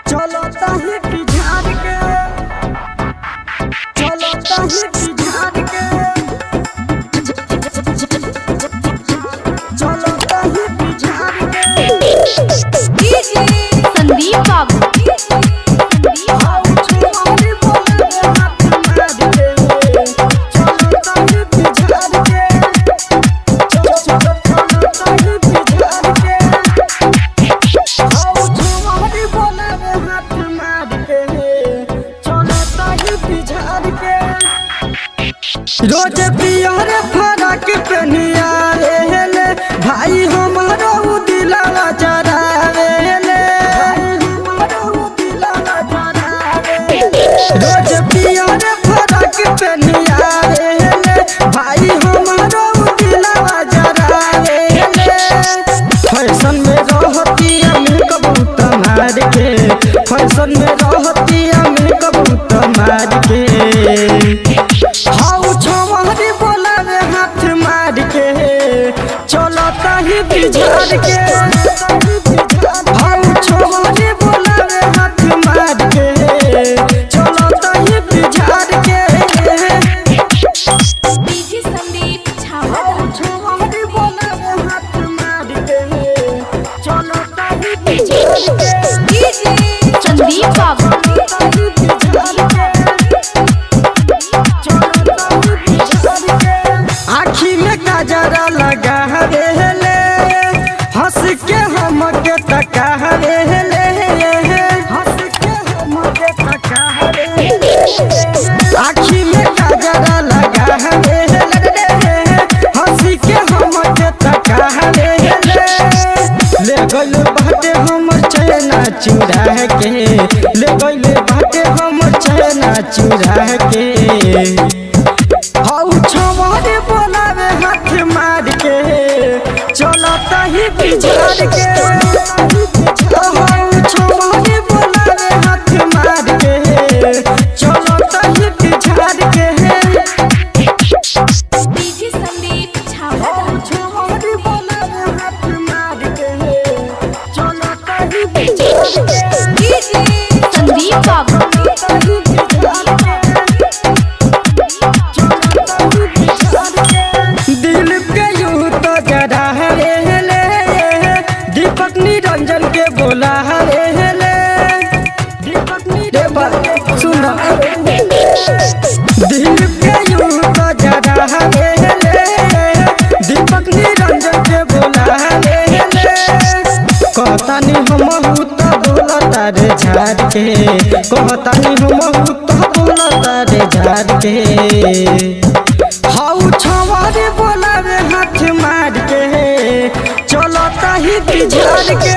चलो ताही की झाड़ के, चलो ताही की झाड़ के, चलो ताही की झाड़ के। संदीप बाबू रोज पियर फराक पहनिया रे भाई हमारो दिलावा जरावे ले, रोज पियर फराक पहनिया रे भाई हमारो दिलावा जरावे ले। फैशन में रहती अमीर कबूतर मार के, फैशन में रहती अमीर कबूतर मार के। हाउ छवारी बोलावे हाथ मार के, चलो ताही बिझार के। हाउ छवारी बोलावे हाथ मार के, चलो ताही बिझार के। डीजे संदीप हाउ छवारी बोलावे हाथ मार के, चलो ताही बिझार के। संदीप बाबू आखी में काजरा लगा रे ले, हंस के हमके तका रे ले, हंस के हमके तका रे ले। आखी में काजरा लगा रे ले, हंस के हमके तका रे ले। ले गइल बाटे हमर चैना चुरा के, ले गइल बाटे हमर चैना चुरा के। हाउ छवारे बोलावे हाथ मार के, चलो ताही बिझार के। हाउ छवारे बोलावे हाथ मार के, चलो ताही बिझार के। डीजे संदीप हाउ छवारे बोलावे हाथ मार के, चलो ताही बिझार के। संदीप बाबू दिल के यूं तो जरा रे ले, दीपक निरंजन के बोला रे ले, दीपक निरंजन सुना। दिल के यूं तो जरा रे ले, दीपक निरंजन के बोला रे ले। कहतानी हम तो बोलता रे झाड़ के, कहतानी हम तो बोलता रे झाड़ के। हाउ छवारे बोलावे हाथ मार के, चलो ताही बिझार के।